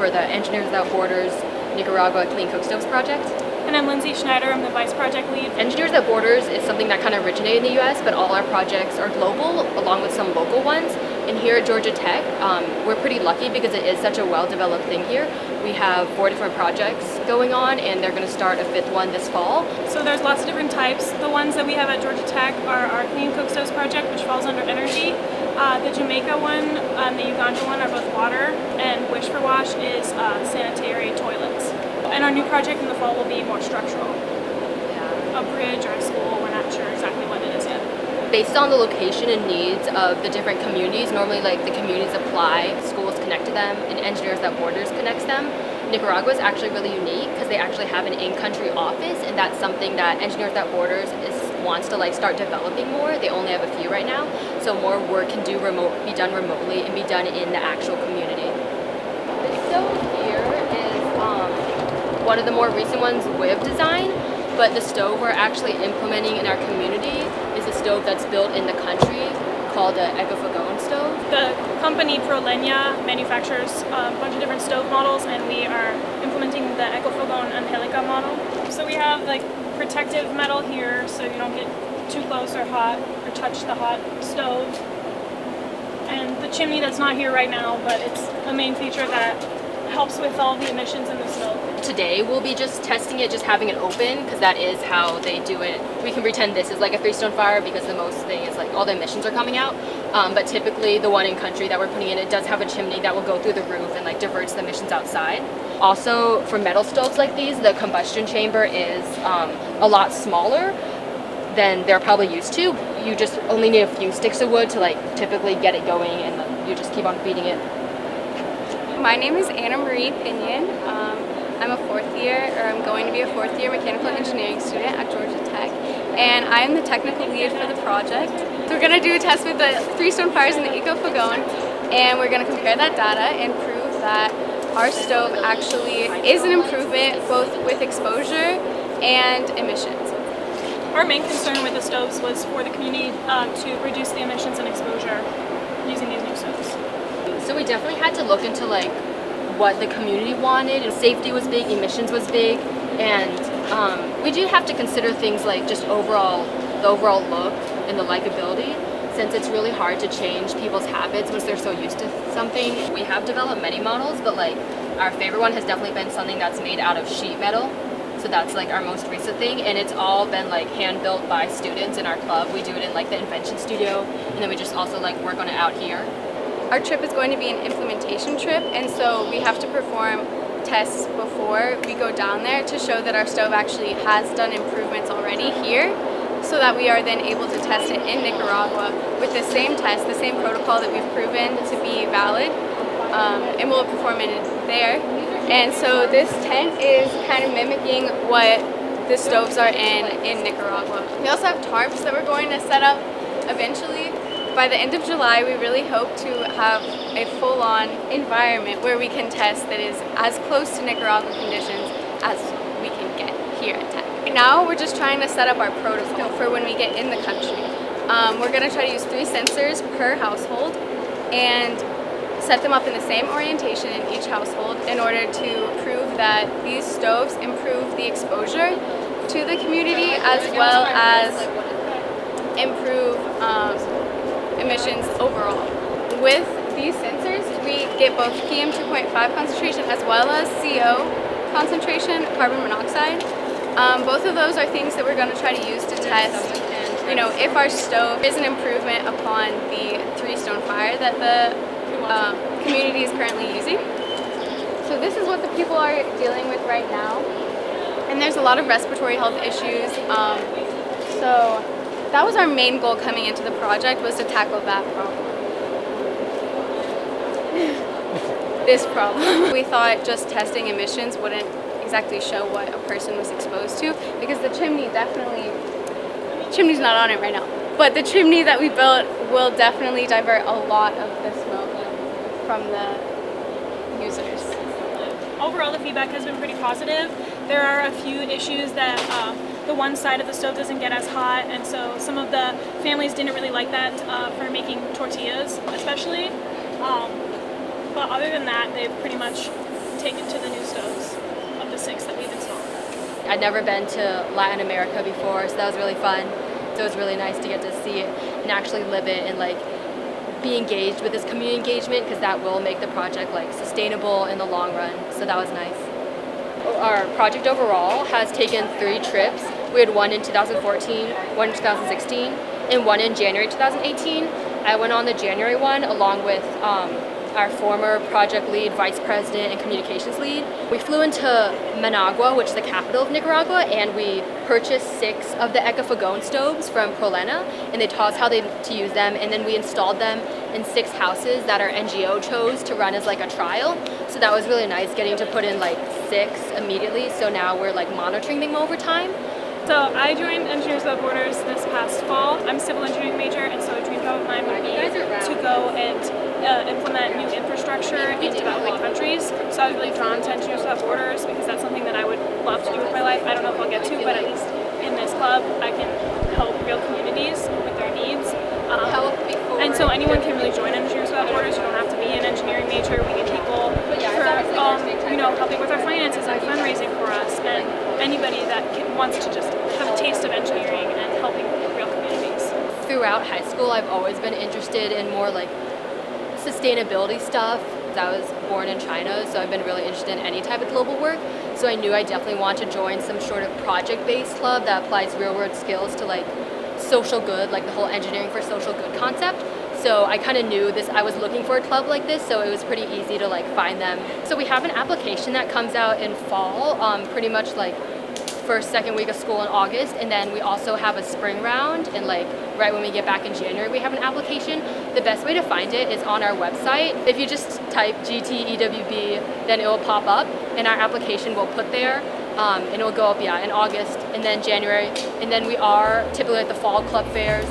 for the Engineers Without Borders Nicaragua Clean Cookstoves project. And I'm Lindsay Schneider, I'm the Vice Project Lead. Engineers Without Borders is something that kind of originated in the US, but all our projects are global, along with some local ones. And here at Georgia Tech, we're pretty lucky because it is such a well-developed thing here. We have 4 different projects going on, and they're going to start a 5th one this fall. So there's lots of different types. The ones that we have at Georgia Tech are our Clean Cookstoves project, which falls under energy. The Jamaica one and the Uganda one are both water, and Wish for Wash is sanitary toilets. And our new project in the fall will be more structural. Yeah. A bridge or a school, we're not sure exactly what it is yet. Based on the location and needs of the different communities, normally like the communities apply, schools connect to them, and Engineers Without Borders connects them. Nicaragua is actually really unique because they actually have an in-country office, and that's something that Engineers Without Borders wants to like start developing more. They only have a few right now, so more work can be done remotely and be done in the actual community. So here is one of the more recent ones with design, but the stove we're actually implementing in our community is a stove that's built in the country called an Ecofogone stove. The company Prolenia manufactures a bunch of different stove models, and we are implementing the Ecofogone Angelica model. So we have like protective metal here so you don't get too close or hot or touch the hot stove. And the chimney that's not here right now, but it's a main feature that helps with all the emissions in the stove. Today we'll be just testing it, just having it open, because that is how they do it. We can pretend this is like a 3-stone fire because the most thing is like all the emissions are coming out. But typically the one in country that we're putting in, it does have a chimney that will go through the roof and like diverts the emissions outside. Also, for metal stoves like these, the combustion chamber is a lot smaller than they're probably used to. You just only need a few sticks of wood to like typically get it going, and you just keep on feeding it. My name is Annamarie Pinion. I'm a I'm going to be a 4th year mechanical engineering student at Georgia Tech, and I am the technical lead for the project. So we're going to do a test with the 3-stone fires in the Ecofogone, and we're going to compare that data and prove that our stove actually is an improvement both with exposure and emissions. Our main concern with the stoves was for the community to reduce the emissions and exposure using these new stoves. So we definitely had to look into like what the community wanted, and safety was big, emissions was big, and we do have to consider things like just the overall look and the likability, since it's really hard to change people's habits once they're so used to something. We have developed many models, but like our favorite one has definitely been something that's made out of sheet metal. So that's like our most recent thing, and it's all been like hand built by students in our club. We do it in like the invention studio, and then we just also like work on it out here. Our trip is going to be an implementation trip, and so we have to perform tests before we go down there to show that our stove actually has done improvements already here, so that we are then able to test it in Nicaragua with the same test, the same protocol that we've proven to be valid, and we'll perform it there. And so this tent is kind of mimicking what the stoves are in Nicaragua. We also have tarps that we're going to set up eventually. By the end of July, we really hope to have a full-on environment where we can test that is as close to Nicaragua conditions as we can get here at Tech. Right now, we're just trying to set up our protocol for when we get in the country. We're going to try to use 3 sensors per household and set them up in the same orientation in each household in order to prove that these stoves improve the exposure to the community as well as improve emissions overall. With these sensors, we get both PM 2.5 concentration as well as CO concentration, carbon monoxide. Both of those are things that we're going to try to use to test, if our stove is an improvement upon the 3-stone fire that the community is currently using. So this is what the people are dealing with right now, and there's a lot of respiratory health issues. So that was our main goal coming into the project, was to tackle that problem. This problem. We thought just testing emissions wouldn't exactly show what a person was exposed to, because the chimney's not on it right now, but the chimney that we built will definitely divert a lot of the smoke from the users. Overall, the feedback has been pretty positive. There are a few issues that the one side of the stove doesn't get as hot, and so some of the families didn't really like that for making tortillas especially. But other than that, they've pretty much taken to the new stoves of the 6 that we've installed. I'd never been to Latin America before, so that was really fun. So it was really nice to get to see it and actually live it and like be engaged with this community engagement, because that will make the project like sustainable in the long run. So that was nice. Our project overall has taken 3 trips. We had one in 2014, one in 2016, and one in January 2018. I went on the January one along with our former project lead, vice president, and communications lead. We flew into Managua, which is the capital of Nicaragua, and we purchased 6 of the Ecofogon stoves from Prolena, and they taught us how to use them, and then we installed them in 6 houses that our NGO chose to run as like a trial. So that was really nice, getting to put in like 6 immediately, so now we're like monitoring them over time. So I joined Engineers Without Borders this past fall. I'm a civil engineering major, and so a dream job of mine would be to go and implement new infrastructure in developing countries. So I was really drawn to Engineers Without Borders because that's something that I would love to do with my life. I don't know if I'll get to, but at least in this club, I can help real communities with their needs. And so anyone can really join Engineers Without Borders. You don't have to be an engineering major. We get people for helping with our finances and fundraising for us, and anybody that wants to just have a taste of engineering and helping real communities. Throughout high school, I've always been interested in more like sustainability stuff. I was born in China, so I've been really interested in any type of global work. So I knew I definitely wanted to join some sort of project-based club that applies real-world skills to like social good, like the whole engineering for social good concept. So I kind of knew this, I was looking for a club like this, so it was pretty easy to like find them. So we have an application that comes out in fall, pretty much like first, second week of school in August, and then we also have a spring round, and like right when we get back in January we have an application. The best way to find it is on our website. If you just type GTEWB, then it will pop up, and our application will put there, and it will go up in August, and then January, and then we are typically at the fall club fairs.